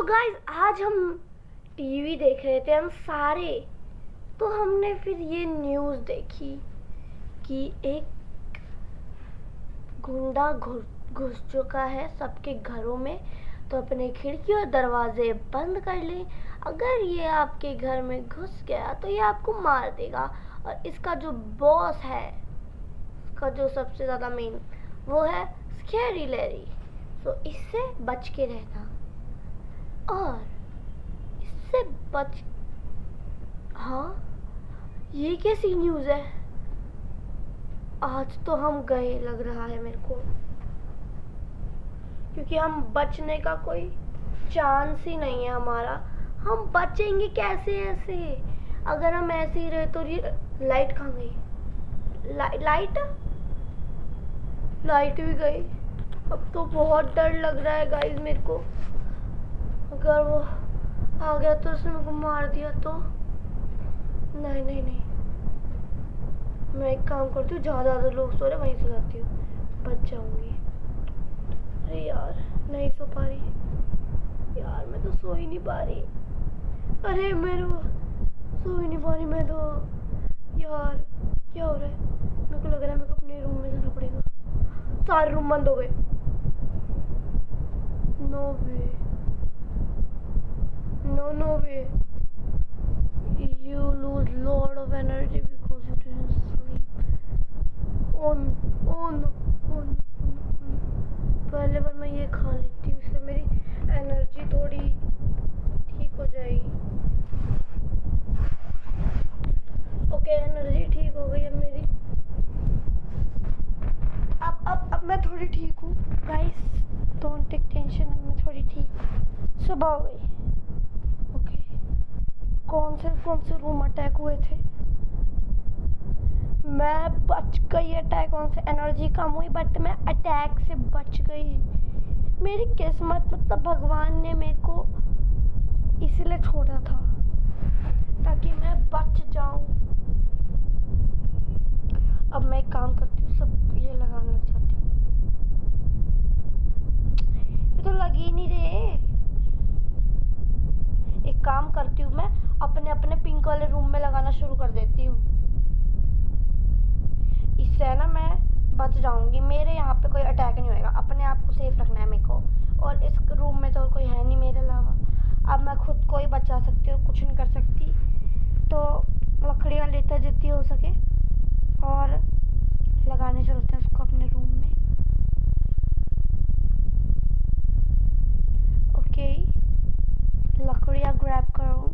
तो गाइस आज हम टीवी देख रहे थे हम सारे। तो हमने फिर ये न्यूज़ देखी कि एक गुंडा घुस चुका है सबके घरों में। तो अपने खिड़की और दरवाजे बंद कर लें। अगर ये आपके घर में घुस गया तो ये आपको मार देगा। और इसका जो बॉस है, इसका जो सबसे ज़्यादा मेन, वो है स्कैरी लैरी। तो इससे बच के रहना। और इससे बच हाँ, ये कैसी न्यूज़ है? आज तो हम गए लग रहा है मेरे को, क्योंकि हम बचने का कोई चांस ही नहीं है हमारा। हम बचेंगे कैसे ऐसे? अगर हम ऐसे ही रहे तो ये लाइट कहाँ गई? लाइट भी गई। अब तो बहुत डर लग रहा है गाइस मेरे को। अगर वो आ गया तो उसने मेरे को मार दिया तो नहीं नहीं नहीं, मैं एक काम करती हूँ, जहाँ ज़्यादा लोग सो रहे वहीं सो जाती हूँ, बच जाऊंगी। अरे यार नहीं सो पा रही यार, मैं तो सो ही नहीं पा रही। अरे मेरे को सो ही नहीं पा रही मैं तो। यार क्या हो रहा है? मेरे को लग रहा है मेरे को अपने रूम में जाना पड़ेगा। सारे रूम बंद हो गए। No way, no way. You lose lot of energy because you didn't sleep. Oh no, oh no, oh no, oh no, oh no. पहले बार मैं ये खा लेती हूँ, इससे मेरी एनर्जी थोड़ी ठीक हो जाएगी। ओके, एनर्जी ठीक हो गई अब मेरी। अब मैं थोड़ी ठीक हूँ गाइस, डोंट टेक टेंशन। अब मैं थोड़ी ठीक, सुबह हो गई। कौन से रूम अटैक हुए थे? मैं बच गई अटैक से, एनर्जी कम हुई बट मैं अटैक से बच गई। मेरी किस्मत, मतलब भगवान ने मेरे को इसीलिए छोड़ा था ताकि मैं बच जाऊं। अब मैं एक काम करती हूँ, सब ये लगाने लग जाती हूँ। ये तो लग ही नहीं रहे। एक काम करती हूँ, मैं अपने अपने पिंक वाले रूम में लगाना शुरू कर देती हूँ। इससे ना मैं बच जाऊंगी, मेरे यहाँ पे कोई अटैक नहीं होएगा। अपने आप को सेफ रखना है मेरे को, और इस रूम में तो कोई है नहीं मेरे अलावा। अब मैं खुद को ही बचा सकती हूँ, कुछ नहीं कर सकती। तो लकड़ियाँ लेते जितनी हो सके और लगाने चलते हैं उसको अपने रूम में। ओके, लकड़ियाँ ग्रैब करो,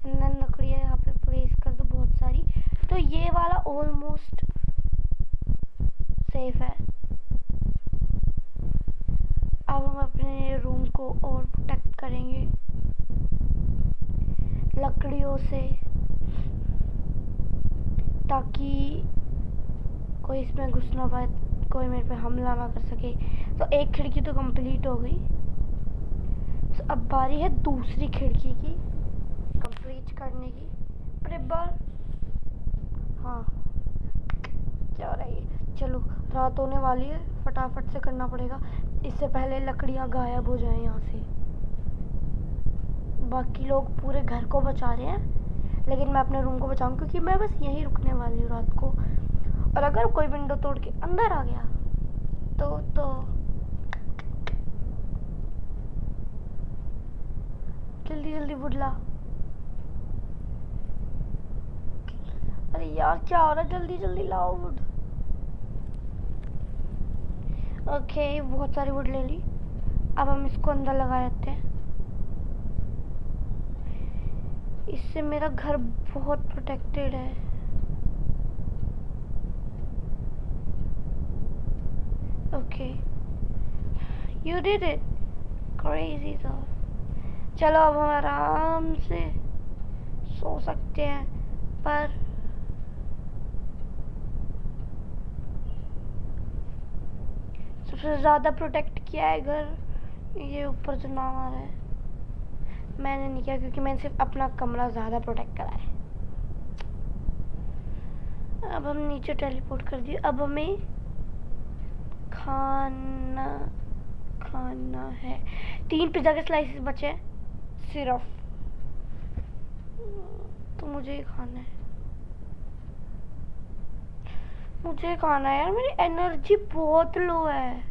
लकड़ियाँ यहाँ पे प्लेस कर दो बहुत सारी। तो ये वाला ऑलमोस्ट सेफ है। अब हम अपने रूम को और प्रोटेक्ट करेंगे लकड़ियों से, ताकि कोई इसमें घुस ना पाए, कोई मेरे पे हमला ना कर सके। तो एक खिड़की तो कंप्लीट हो गई। तो अब बारी है दूसरी खिड़की की कंप्लीट करने की। पर एक बार, हाँ क्या हो रहा है? चलो, रात होने वाली है, फटाफट से करना पड़ेगा, इससे पहले लकड़ियाँ गायब हो जाएं यहाँ से। बाकी लोग पूरे घर को बचा रहे हैं, लेकिन मैं अपने रूम को बचाऊँ, क्योंकि मैं बस यहीं रुकने वाली हूँ रात को। और अगर कोई विंडो तोड़ के अंदर आ गया तो जल्दी जल्दी बुडला। अरे यार क्या हो रहा है? जल्दी जल्दी लाओ वुड। ओके, बहुत सारी वुड ले ली। अब हम इसको अंदर लगा देते हैं। इससे मेरा घर बहुत प्रोटेक्टेड है। Okay, you did it, crazy था। चलो अब हम आराम से सो सकते हैं। पर सबसे ज़्यादा प्रोटेक्ट किया है घर ये ऊपर जो नाम आ रहा है, मैंने नहीं किया, क्योंकि मैंने सिर्फ अपना कमरा ज़्यादा प्रोटेक्ट करा है। अब हम नीचे टेलीपोर्ट कर दिए। अब हमें खाना खाना है। 3 पिज़्ज़ा के स्लाइसेस बचे हैं सिर्फ, तो मुझे खाना है, मुझे खाना है यार। मेरी एनर्जी बहुत लो है,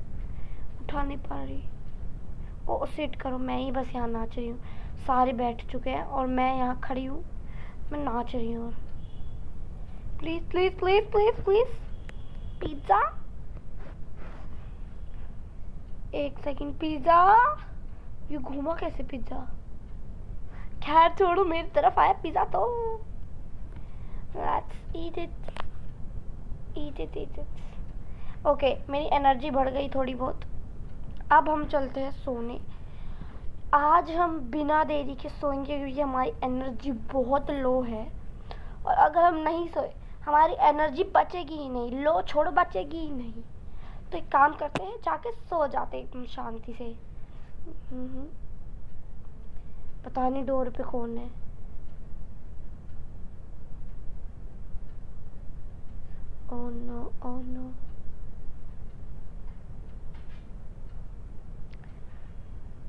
उठा नहीं पा रही। ओ सिट करो, मैं ही बस यहाँ नाच रही हूँ। सारे बैठ चुके हैं और मैं यहाँ खड़ी हूँ, मैं नाच रही हूँ। Please please please please please pizza, 1 second. Pizza, ये घूमा कैसे पिज्जा? खैर छोड़ो, मेरी तरफ आया पिज्जा तो let's eat it, eat it, eat it. Okay, मेरी एनर्जी बढ़ गई थोड़ी बहुत। अब हम चलते हैं सोने। आज हम बिना देरी के सोएंगे क्योंकि हमारी एनर्जी बहुत लो है, और अगर हम नहीं सोए हमारी एनर्जी बचेगी ही नहीं। लो छोड़ो, बचेगी ही नहीं। तो एक काम करते हैं, जाके सो जाते एकदम शांति से। पता नहीं डोर पे कौन है। Oh no, oh no.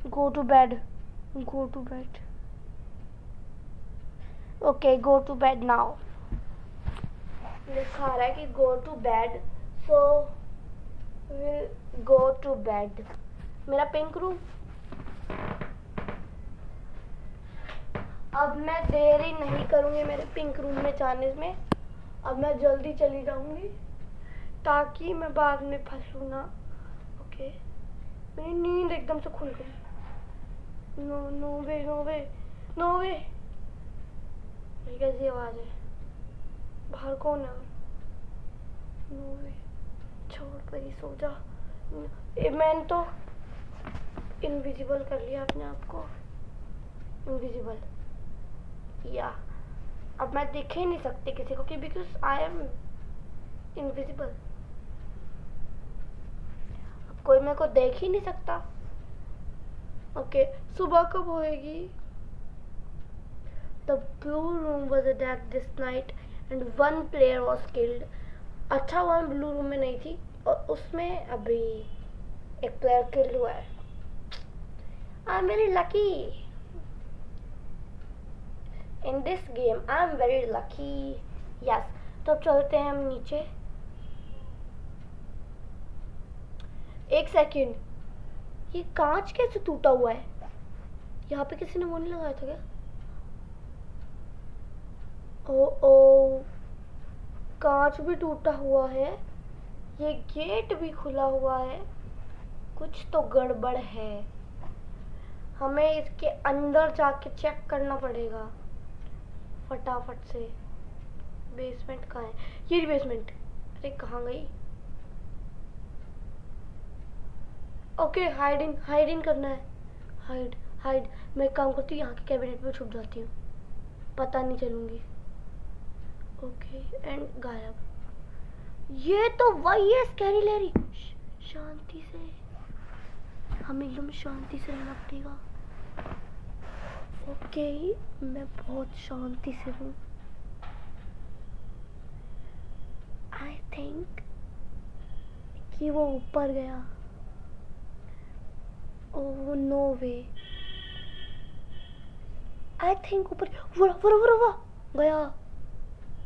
Go to bed, go to bed. Okay, go to bed now. लिखा रहा है कि go to bed, so will go to bed. मेरा पिंक रूम। अब मैं देरी नहीं करूंगी मेरे पिंक रूम में जाने में। अब मैं जल्दी चली जाऊंगी ताकि मैं बाद में फंसू ना। ओके, मेरी नींद एकदम से खुल गई। नो नो वे, नो वे, नो वे। ये कैसी आवाज है? बाहर कौन है? नो वे, छोड़ परी, सो जा। मैंने तो इनविजिबल कर लिया अपने आप को, इनविजिबल। या अब मैं दिख ही नहीं सकती किसी को, कि बिकॉज आई एम इनविजिबल। अब कोई मेरे को देख ही नहीं सकता। ओके, सुबह कब होएगी? The blue room was attacked this night and 1 player was killed. अच्छा, वो ब्लू रूम में नहीं थी और उसमें अभी एक प्लेयर किल हुआ है। I am very lucky in this game, I am very lucky. Yes, तो अब चलते हैं हम नीचे। 1 सेकेंड, ये कांच कैसे टूटा हुआ है? यहाँ पे किसी ने वो नहीं लगाया था क्या? ओ, कांच भी टूटा हुआ है, ये गेट भी खुला हुआ है। कुछ तो गड़बड़ है, हमें इसके अंदर जाके चेक करना पड़ेगा फटाफट से। बेसमेंट कहाँ है? ये बेसमेंट। अरे कहाँ गई? ओके, हाइड इन करना है। Hide hide. मैं काम करती हूँ, यहाँ के कैबिनेट में छुप जाती हूँ, पता नहीं चलूंगी। ओके, एंड गायब। ये तो वही है स्कैरी लैरी। शांति से, हमें एकदम शांति से रहना पड़ेगा। ओके, मैं बहुत शांति से हूँ। आई थिंक कि वो ऊपर गया। Oh no way, I think ऊपर गया,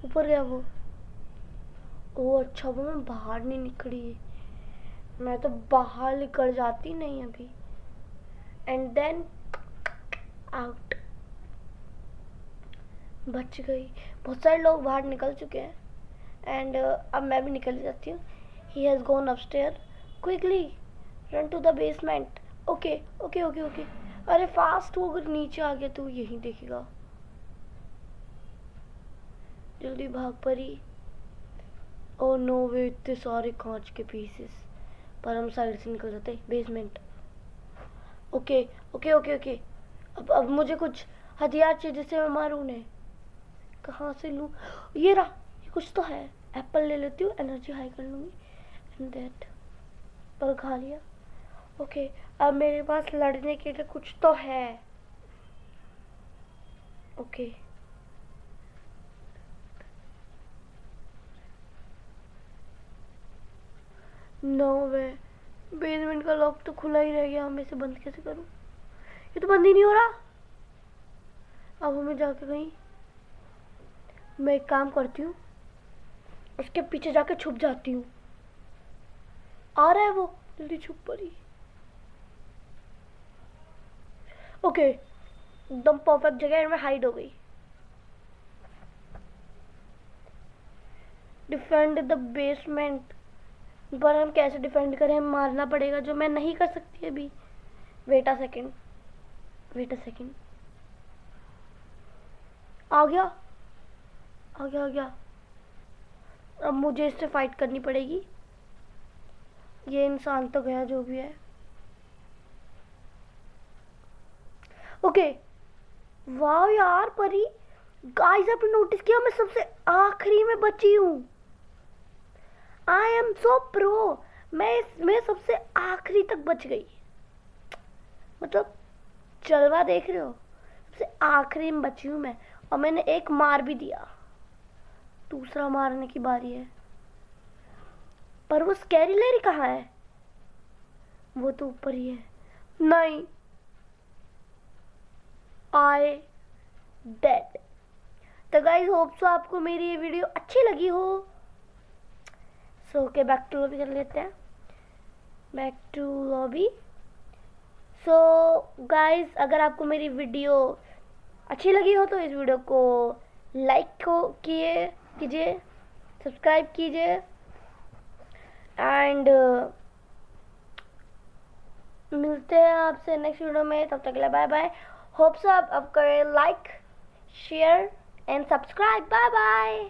ऊपर गया वो। ओह अच्छा, वो मैं बाहर नहीं निकली, मैं तो बाहर निकल जाती नहीं अभी। एंड देन आउट, बच गई। बहुत सारे लोग बाहर निकल चुके हैं एंड अब मैं भी निकल जाती हूँ। He has gone upstair, quickly run to the basement. Okay okay okay okay, अरे फास्ट हो, अगर नीचे आ गया तो यही देखेगा। जल्दी भाग परी। ओ नो वे, इतने सारे कांच के पीसेस, पर हम साइड से निकल जाते। Basement. Okay okay okay okay, अब मुझे कुछ हथियार चाहिए जिससे मैं मारूं उन्हें। कहाँ से लूँ? ये रहा, ये कुछ तो है। एप्पल ले लेती हूँ, एनर्जी हाई कर लूँगी। एंड दैट पर खा लिया। ओके, अब मेरे पास लड़ने के लिए कुछ तो है। ओके, नो वे, बेसमेंट का लॉक तो खुला ही रह गया, मैं इसे बंद कैसे करूं? ये तो बंद ही नहीं हो रहा। अब हमें जाके कहीं, मैं एक काम करती हूँ, उसके पीछे जाके छुप जाती हूँ। आ रहा है वो, जल्दी छुप पड़ी। ओके, एकदम परफेक्ट जगह में हाइड हो गई। डिफेंड द बेसमेंट, पर हम कैसे डिफेंड करें? हम मारना पड़ेगा, जो मैं नहीं कर सकती अभी। Wait a second, wait a second. आ गया, आ गया, आ गया। अब मुझे इससे फाइट करनी पड़ेगी। ये इंसान तो गया, जो भी है। ओके, वाह यार परी, गाइस आपने नोटिस किया मैं सबसे आखिरी में बची हूँ। आई एम सो प्रो, मैं सबसे आखिरी तक बच गई। मतलब जलवा देख रहे हो, सबसे आखिरी में बची हूँ मैं, और मैंने एक मार भी दिया। दूसरा मारने की बारी है। पर वो स्कैरी लेडी कहाँ है? वो तो ऊपर ही है। नहीं, आई डेड। तो गाइस होप सो आपको मेरी ये वीडियो अच्छी लगी हो। So okay, back to lobby कर लेते हैं। Back to lobby. So guys, अगर आपको मेरी वीडियो अच्छी लगी हो तो इस वीडियो को लाइक कीजिए, सब्सक्राइब कीजिए, एंड मिलते हैं आपसे नेक्स्ट वीडियो में। तब तक के लिए बाय बाय। होप सो आप करें like, share and subscribe. Bye bye.